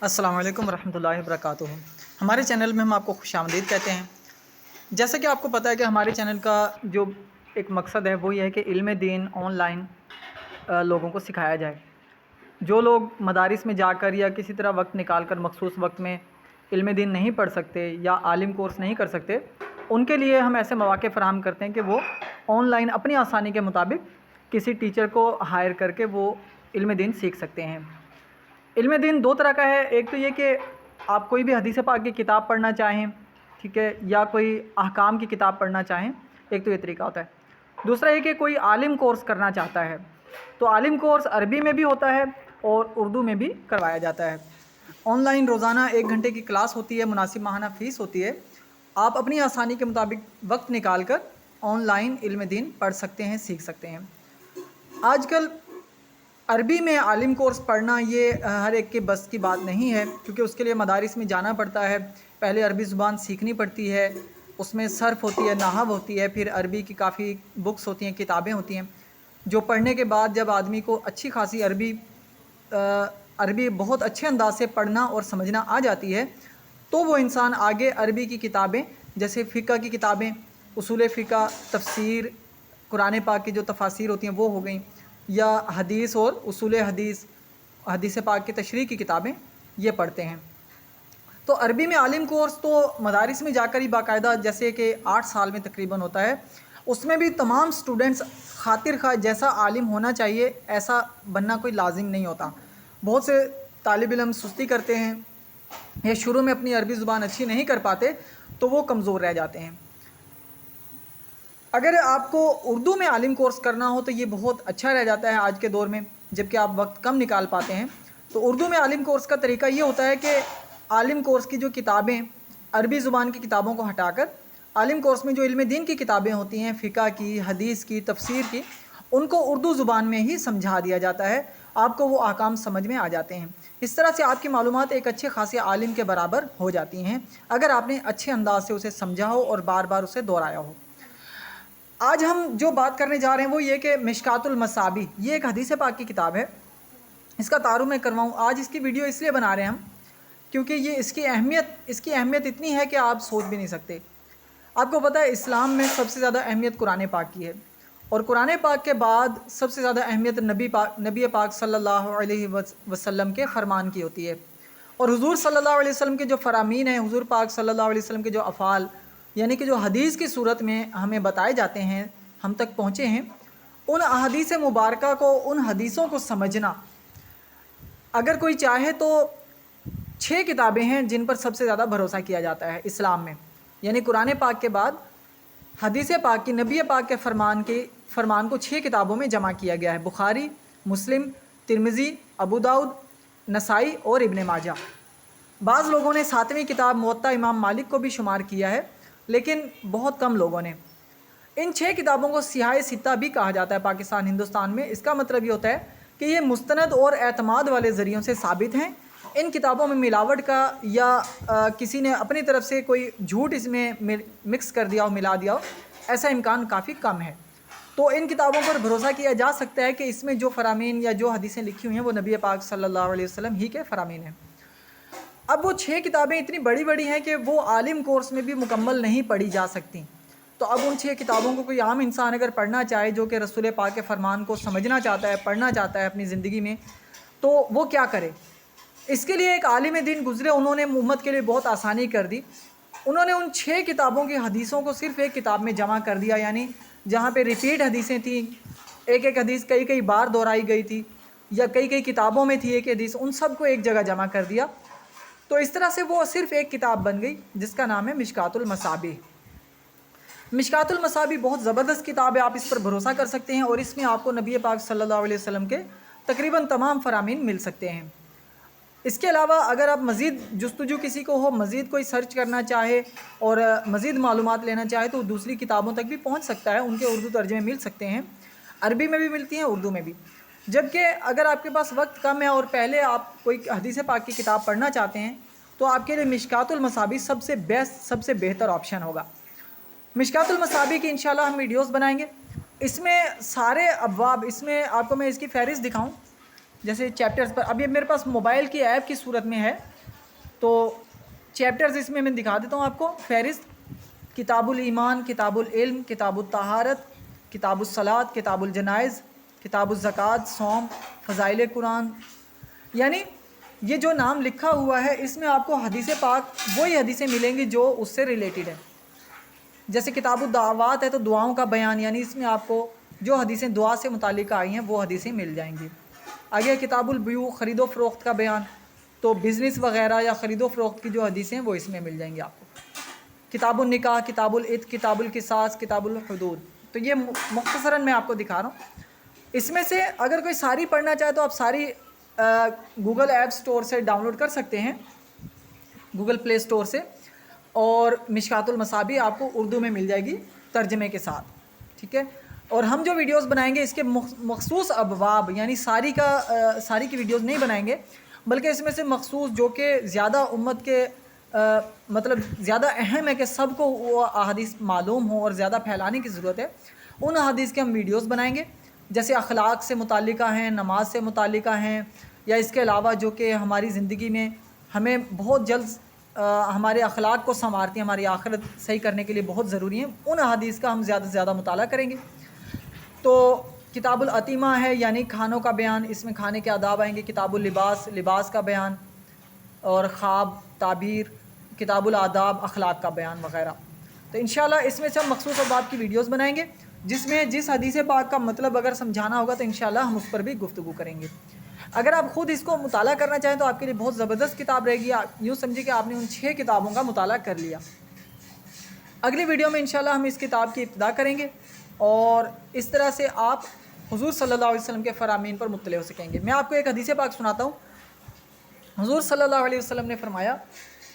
السلام علیکم ورحمۃ اللہ وبرکاتہ۔ ہمارے چینل میں ہم آپ کو خوش آمدید کہتے ہیں۔ جیسا کہ آپ کو پتہ ہے کہ ہمارے چینل کا جو ایک مقصد ہے وہ یہ ہے کہ علم دین آن لائن لوگوں کو سکھایا جائے۔ جو لوگ مدارس میں جا کر یا کسی طرح وقت نکال کر مخصوص وقت میں علم دین نہیں پڑھ سکتے یا عالم کورس نہیں کر سکتے، ان کے لیے ہم ایسے مواقع فراہم کرتے ہیں کہ وہ آن لائن اپنی آسانی کے مطابق کسی ٹیچر کو ہائر کر کے وہ علم دین سیکھ سکتے ہیں۔ علم دین دو طرح کا ہے، ایک تو یہ کہ آپ کوئی بھی حدیث پاک کی کتاب پڑھنا چاہیں، ٹھیک ہے، یا کوئی احکام کی کتاب پڑھنا چاہیں، ایک تو یہ طریقہ ہوتا ہے۔ دوسرا یہ کہ کوئی عالم کورس کرنا چاہتا ہے، تو عالم کورس عربی میں بھی ہوتا ہے اور اردو میں بھی کروایا جاتا ہے۔ آن لائن روزانہ 1 گھنٹے کی کلاس ہوتی ہے، مناسب ماہانہ فیس ہوتی ہے۔ آپ اپنی آسانی کے مطابق وقت نکال کر آن لائن علم دین پڑھ سکتے ہیں، سیکھ سکتے ہیں۔ آج کل عربی میں عالم کورس پڑھنا یہ ہر ایک کے بس کی بات نہیں ہے، کیونکہ اس کے لیے مدارس میں جانا پڑتا ہے، پہلے عربی زبان سیکھنی پڑتی ہے، اس میں صرف ہوتی ہے، نحو ہوتی ہے، پھر عربی کی کافی بکس ہوتی ہیں، کتابیں ہوتی ہیں، جو پڑھنے کے بعد جب آدمی کو اچھی خاصی عربی بہت اچھے انداز سے پڑھنا اور سمجھنا آ جاتی ہے، تو وہ انسان آگے عربی کی کتابیں جیسے فقہ کی کتابیں، اصول فقہ، تفسیر، قرآن پاک کی جو تفاسیر ہوتی ہیں وہ ہو گئیں، یا حدیث اور اصول حدیث پاک کی تشریح کی کتابیں یہ پڑھتے ہیں۔ تو عربی میں عالم کورس تو مدارس میں جا کر ہی باقاعدہ جیسے کہ 8 سال میں تقریباً ہوتا ہے، اس میں بھی تمام سٹوڈنٹس خاطر خواہ جیسا عالم ہونا چاہیے ایسا بننا کوئی لازم نہیں ہوتا۔ بہت سے طالب علم سستی کرتے ہیں یا شروع میں اپنی عربی زبان اچھی نہیں کر پاتے تو وہ کمزور رہ جاتے ہیں۔ اگر آپ کو اردو میں عالم کورس کرنا ہو تو یہ بہت اچھا رہ جاتا ہے آج کے دور میں، جبکہ آپ وقت کم نکال پاتے ہیں۔ تو اردو میں عالم کورس کا طریقہ یہ ہوتا ہے کہ عالم کورس کی جو کتابیں عربی زبان کی کتابوں کو ہٹا کر عالم کورس میں جو علم دین کی کتابیں ہوتی ہیں، فقہ کی، حدیث کی، تفسیر کی، ان کو اردو زبان میں ہی سمجھا دیا جاتا ہے، آپ کو وہ احکام سمجھ میں آ جاتے ہیں۔ اس طرح سے آپ کی معلومات ایک اچھے خاصے عالم کے برابر ہو جاتی ہیں اگر آپ نے اچھے انداز سے اسے سمجھا ہو اور بار بار اسے دہرایا ہو۔ آج ہم جو بات کرنے جا رہے ہیں وہ یہ کہ مشکات المصابیح یہ ایک حدیث پاک کی کتاب ہے، اس کا تعارف میں کرواؤں۔ آج اس کی ویڈیو اس لیے بنا رہے ہیں ہم کیونکہ یہ اس کی اہمیت اتنی ہے کہ آپ سوچ بھی نہیں سکتے۔ آپ کو پتہ ہے اسلام میں سب سے زیادہ اہمیت قرآن پاک کی ہے، اور قرآن پاک کے بعد سب سے زیادہ اہمیت نبی پاک صلی اللہ علیہ وسلم کے فرمان کی ہوتی ہے، اور حضور صلی اللہ علیہ وسلم کے جو فرامین ہیں، حضور پاک صلی اللہ علیہ وسلم کے جو افعال یعنی کہ جو حدیث کی صورت میں ہمیں بتائے جاتے ہیں، ہم تک پہنچے ہیں، ان احادیث مبارکہ کو، ان حدیثوں کو سمجھنا اگر کوئی چاہے تو 6 کتابیں ہیں جن پر سب سے زیادہ بھروسہ کیا جاتا ہے اسلام میں، یعنی قرآن پاک کے بعد حدیث پاک کی، نبی پاک کے فرمان کو 6 کتابوں میں جمع کیا گیا ہے: بخاری، مسلم، ترمذی، ابو داؤد، نسائی اور ابن ماجہ۔ بعض لوگوں نے 7ویں کتاب موطا امام مالک کو بھی شمار کیا ہے، لیکن بہت کم لوگوں نے۔ ان 6 کتابوں کو سیاہ ستہ بھی کہا جاتا ہے پاکستان، ہندوستان میں۔ اس کا مطلب یہ ہوتا ہے کہ یہ مستند اور اعتماد والے ذریعوں سے ثابت ہیں، ان کتابوں میں ملاوٹ کا یا کسی نے اپنی طرف سے کوئی جھوٹ اس میں مکس کر دیا ہو، ملا دیا ہو، ایسا امکان کافی کم ہے۔ تو ان کتابوں پر بھروسہ کیا جا سکتا ہے کہ اس میں جو فرامین یا جو حدیثیں لکھی ہوئی ہیں وہ نبی پاک صلی اللہ علیہ وسلم ہی کے فرامین ہیں۔ اب وہ 6 کتابیں اتنی بڑی بڑی ہیں کہ وہ عالم کورس میں بھی مکمل نہیں پڑھی جا سکتی، تو اب ان 6 کتابوں کو کوئی عام انسان اگر پڑھنا چاہے جو کہ رسول پاک کے فرمان کو سمجھنا چاہتا ہے، پڑھنا چاہتا ہے اپنی زندگی میں، تو وہ کیا کرے؟ اس کے لیے ایک عالم دین گزرے، انہوں نے امت کے لیے بہت آسانی کر دی۔ انہوں نے ان 6 کتابوں کی حدیثوں کو صرف ایک کتاب میں جمع کر دیا، یعنی جہاں پہ ریپیٹ حدیثیں تھیں، ایک حدیث کئی بار دہرائی گئی تھی یا کئی کتابوں میں تھی ایک حدیث، ان سب کو ایک جگہ جمع کر دیا، تو اس طرح سے وہ صرف ایک کتاب بن گئی جس کا نام ہے مشکات المصابیح۔ مشکات المصابیح بہت زبردست کتاب ہے، آپ اس پر بھروسہ کر سکتے ہیں، اور اس میں آپ کو نبی پاک صلی اللہ علیہ وسلم کے تقریباً تمام فرامین مل سکتے ہیں۔ اس کے علاوہ اگر آپ مزید جستجو کسی کو ہو، مزید کوئی سرچ کرنا چاہے اور مزید معلومات لینا چاہے تو دوسری کتابوں تک بھی پہنچ سکتا ہے، ان کے اردو ترجمے مل سکتے ہیں، عربی میں بھی ملتی ہیں، اردو میں بھی۔ جبکہ اگر آپ کے پاس وقت کم ہے اور پہلے آپ کوئی حدیث پاک کی کتاب پڑھنا چاہتے ہیں تو آپ کے لیے مشکات المصابیح سب سے بیسٹ، سب سے بہتر آپشن ہوگا۔ مشکات المصابیح کی انشاءاللہ ہم ویڈیوز بنائیں گے، اس میں سارے ابواب، اس میں آپ کو میں اس کی فہرست دکھاؤں जैसे चैप्टर्स पर, अभी मेरे पास मोबाइल की ऐप की सूरत में है, तो चैप्टर्स इसमें मैं दिखा देता हूँ आपको। फ़हरिस्त: किताबुल ईमान, किताबुल इल्म, किताबुल तहारत, किताबुल सलात, किताबुल जनाइज़, किताबुल ज़कात, सौम, फ़ज़ाइल कुरान। यानी ये जो नाम लिखा हुआ है इसमें आपको हदीस पाक वही हदीसें मिलेंगी जो उससे रिलेटेड है। जैसे किताबुल दावात है तो दुआओं का बयान, यानी इसमें आपको जो हदीसें दुआ से मुतालिक आई हैं वो हदीसें मिल जाएंगी। आगे किताबुल बुयू, ख़रीदो फ़रोख्त का बयान, तो बिज़नेस वगैरह या ख़रीदो फ़रोख्त की जो हदीसें हैं वो इसमें मिल जाएंगी आपको। किताबुल निकाह, किताबुल इत्क़, किताबुल क़िसास, किताबुल हुदूद। तो ये मुख्तसरन मैं आपको दिखा रहा हूँ। इसमें से अगर कोई सारी पढ़ना चाहे तो आप सारी गूगल ऐप स्टोर से डाउनलोड कर सकते हैं, गूगल प्ले स्टोर से, और मिशकातुल मसाबी आपको उर्दू में मिल जाएगी तर्जमे के साथ, ठीक है। और हम जो वीडियोस बनाएंगे इसके मखसूस अबवाब, यानी सारी की वीडियोस नहीं बनाएंगे, बल्कि इसमें से मखसूस जो कि ज़्यादा उम्मत के मतलब ज़्यादा अहम है कि सबको वो अहादीस मालूम हो और ज़्यादा फैलाने की ज़रूरत है, उन अहादीस के हम वीडियोस बनाएंगे। जैसे अखलाक से मुतालिका हैं, नमाज से मुतालिका हैं, या इसके अलावा जो कि हमारी ज़िंदगी में हमें बहुत जल्द हमारे अखलाक को संवारती हैं, हमारी आखिरत सही करने के लिए बहुत ज़रूरी है, उन अहादीस का हम ज़्यादा से ज़्यादा मुताला करेंगे। तो किताबुल अतीमा है, यानी खानों का बयान, इसमें खाने के आदाब आएंगे। किताबुल लिबास, लिबास का बयान, और ख्वाब, ताबीर, किताबुल आदाब, अखलाक का बयान वग़ैरह। तो इंशाल्लाह इसमें से हम मखसूस अबाब की वीडियोस बनाएंगे, जिसमें जिस हदीस पाक का मतलब अगर समझाना होगा तो इंशाल्लाह हम उस पर भी गुफ्तगू करेंगे। अगर आप ख़ुद इसको मुताला करना चाहें तो आपके लिए बहुत ज़बरदस्त किताब रहेगी। आप यूँ समझिए कि आपने उन 6 किताबों का मुताला कर लिया। अगली वीडियो में इंशाल्लाह हम इस किताब की इब्तिदा करेंगे, और इस तरह से आप हुज़ूर सल्लल्लाहु अलैहि वसल्लम के फ़रामीन पर मुत्तले हो सकेंगे। मैं आपको एक हदीस पाक सुनाता हूँ। हुज़ूर सल्लल्लाहु अलैहि वसल्लम ने फरमाया,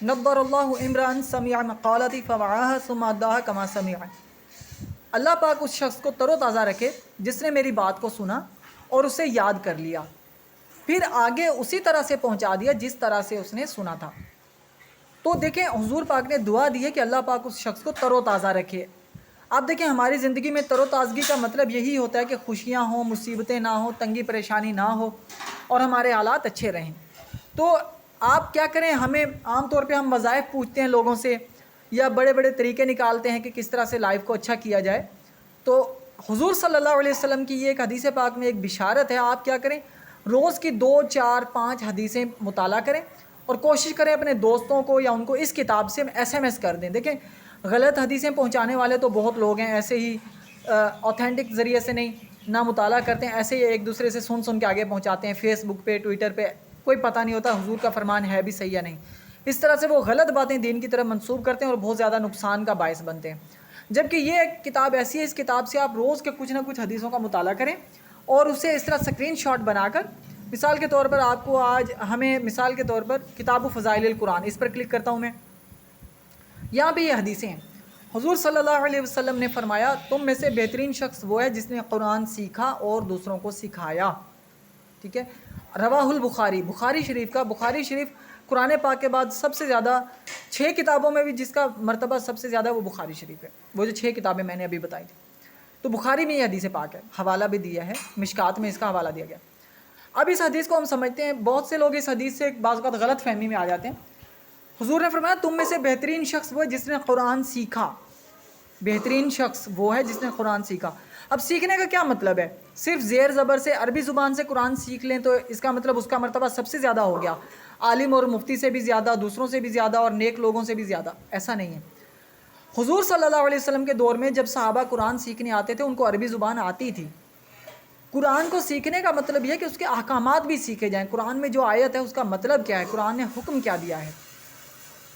नब्बरल्लाहु इम्रान समिअ मक़ालती फ़वअहा सुम्मा अद्दाहा कमा समिअ। अल्लाह पाक उस शख्स को तरोताज़ा रखे जिसने मेरी बात को सुना और उसे याद कर लिया, फिर आगे उसी तरह से पहुंचा दिया जिस तरह से उसने सुना था। तो देखें, हुज़ूर पाक ने दुआ दी है कि अल्लाह पाक उस शख्स को तरोताज़ा रखे। आप देखें, हमारी ज़िंदगी में तरोताज़गी का मतलब यही होता है कि खुशियाँ हों, मुसीबतें ना हो, तंगी परेशानी ना हो, और हमारे हालात अच्छे रहें। तो आप क्या करें, हमें आम तौर पे हम वज़ाइफ पूछते हैं लोगों से, या बड़े बड़े तरीके निकालते हैं कि किस तरह से लाइफ को अच्छा किया जाए। तो हुज़ूर सल्लल्लाहु अलैहि वसल्लम की ये एक हदीस पाक में एक बिशारत है। आप क्या करें, रोज़ की 2, 4, 5 हदीसें मुताला करें, और कोशिश करें अपने दोस्तों को या उनको इस किताब से SMS कर दें। देखें, गलत हदीसें पहुँचाने वाले तो बहुत लोग हैं, ऐसे ही ऑथेंटिक ज़रिए से नहीं ना मुताला करते हैं, ऐसे ही एक दूसरे से सुन सुन के आगे पहुँचाते हैं, फ़ेसबुक पे, ट्विटर पे, कोई पता नहीं होता हुज़ूर का फरमान है भी सही या नहीं। इस तरह से वो गलत बातें दीन की तरफ मंसूब करते हैं और बहुत ज़्यादा नुकसान का बायस बनते हैं। जबकि ये एक किताब ऐसी है, इस किताब से आप रोज़ के कुछ ना कुछ हदीसों का मुताला करें, और उसे इस तरह स्क्रीनशॉट बनाकर, मिसाल के तौर पर आपको आज हमें मिसाल के तौर पर किताब फ़ज़ाइल कुरान, इस पर क्लिक करता हूँ मैं, यहाँ पे ये हदीसें हैं। हुज़ूर सल्लल्लाहु अलैहि वसल्लम ने फरमाया, तुम में से बेहतरीन शख्स वो है जिसने कुरान सीखा और दूसरों को सिखाया, ठीक है। रवाहुल बुखारी, बुखारी शरीफ का, बुखारी शरीफ कुरान पाक के बाद सबसे ज़्यादा 6 किताबों में भी जिसका मर्तबा सबसे ज़्यादा वो बुखारी शरीफ है, वो जो 6 किताबें मैंने अभी बताई थी। तो बुखारी में ये हदीस पाक है, हवाला भी दिया है, मिशकात में इसका हवाला दिया गया। अब इस हदीस को हम समझते हैं, बहुत से लोग इस हदीस से बाज़ वक़्त गलत फहमी में आ जाते हैं। हुज़ूर ने फरमाया, तुम में से बेहतरीन शख्स वो है जिसने कुरान सीखा, बेहतरीन शख्स वो है जिसने कुरान सीखा। अब सीखने का क्या मतलब है? सिर्फ ज़ेर ज़बर से अरबी ज़ुबान से कुरान सीख लें तो इसका मतलब उसका मर्तबा सबसे ज़्यादा हो गया, आलिम और मुफ्ती से भी ज़्यादा, दूसरों से भी ज़्यादा, और नेक लोगों से भी ज़्यादा। ऐसा नहीं है। हुज़ूर सल्लल्लाहु अलैहि वसल्लम के दौर में जब सहाबा कुरान सीखने आते थे, उनको अरबी ज़ुबान आती थी। कुरान को सीखने का मतलब यह है कि उसके अहकामात भी सीखे जाएँ। कुरान में जो आयत है उसका मतलब क्या है, कुरान ने हुक्म क्या दिया है,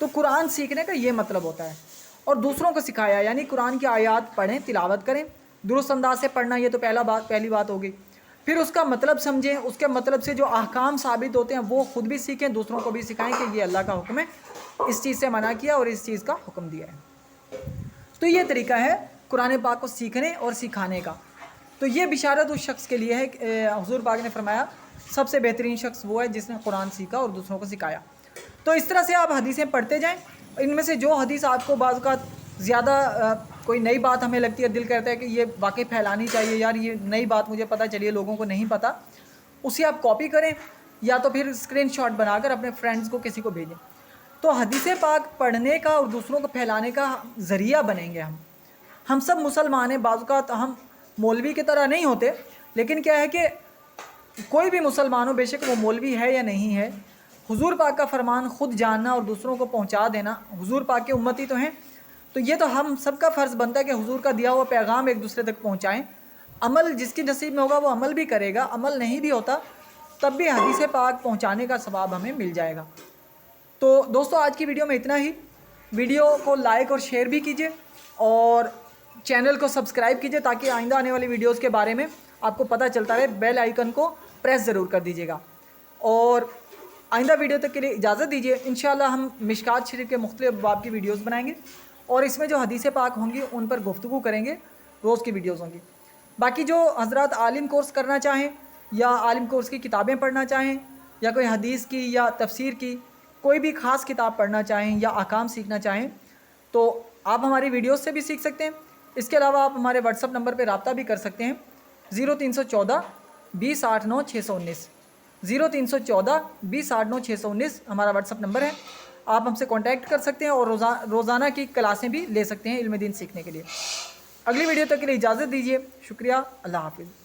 तो कुरान सीखने का ये मतलब होता है। और दूसरों को सिखाया, यानी कुरान की आयत पढ़ें, तिलावत करें, दुरुस्त अंदाज से पढ़ना, ये तो पहली बात होगी। फिर उसका मतलब समझें, उसके मतलब से जो अहकाम साबित होते हैं वो ख़ुद भी सीखें, दूसरों को भी सिखाएं कि ये अल्लाह का हुक्म है, इस चीज़ से मना किया और इस चीज़ का हुक्म दिया है। तो ये तरीका है कुरान पाक को सीखने और सिखाने का। तो ये बिशारत उस शख्स के लिए है, हुज़ूर पाक ने फरमाया, सबसे बेहतरीन शख्स वो है जिसने कुरान सीखा और दूसरों को सिखाया। तो इस तरह से आप हदीसें पढ़ते जाएँ। इनमें से जो हदीस आपको बाज़ का ज़्यादा कोई नई बात हमें लगती है, दिल कहता है कि ये वाकई फैलानी चाहिए, यार ये नई बात मुझे पता चली है, लोगों को नहीं पता, उसे आप कॉपी करें या तो फिर स्क्रीनशॉट बनाकर अपने फ्रेंड्स को किसी को भेजें। तो हदीस पाक पढ़ने का और दूसरों को फैलाने का ज़रिया बनेंगे हम सब मुसलमान हैं। बाज़ औक़ात हम मौलवी की तरह नहीं होते, लेकिन क्या है कि कोई भी मुसलमान हो, बेशक वो मौलवी है या नहीं है, हुजूर पाक का फरमान ख़ुद जानना और दूसरों को पहुंचा देना, हुजूर पाक के उम्मती तो हैं, तो ये तो हम सबका फ़र्ज़ बनता है कि हुजूर का दिया हुआ पैगाम एक दूसरे तक पहुंचाएं। अमल जिसकी नसीब में होगा वो अमल भी करेगा, अमल नहीं भी होता तब भी हदीस पाक पहुंचाने का सवाब हमें मिल जाएगा। तो दोस्तों आज की वीडियो में इतना ही। वीडियो को लाइक और शेयर भी कीजिए और चैनल को सब्सक्राइब कीजिए ताकि आइंदा आने वाली वीडियोस के बारे में आपको पता चलता रहे। बेल आइकन को प्रेस ज़रूर कर दीजिएगा और आइंदा वीडियो तक के लिए इजाज़त दीजिए। इंशाअल्लाह हम मिशकात शरीफ के मुख्तलिफ बाब की वीडियोस बनाएंगे और इसमें जो हदीस पाक होंगी उन पर गुफ्तगू करेंगे, रोज़ की वीडियोस होंगी। बाकी जो हज़रात आलिम कोर्स करना चाहें या आलिम कोर्स की किताबें पढ़ना चाहें या कोई हदीस की या तफसीर की कोई भी ख़ास किताब पढ़ना चाहें या अहकाम सीखना चाहें तो आप हमारी वीडियोस से भी सीख सकते हैं। इसके अलावा आप हमारे व्हाट्सअप नंबर पर रब्ता भी कर सकते हैं 0314 20 8 9 619 0314 20 8 9 619 हमारा व्हाट्सअप नंबर है। आप हमसे कांटेक्ट कर सकते हैं और रोज़ाना की क्लासें भी ले सकते हैं इल्म दीन सीखने के लिए। अगली वीडियो तक के लिए इजाज़त दीजिए। शुक्रिया। अल्लाह हाफ़िज़।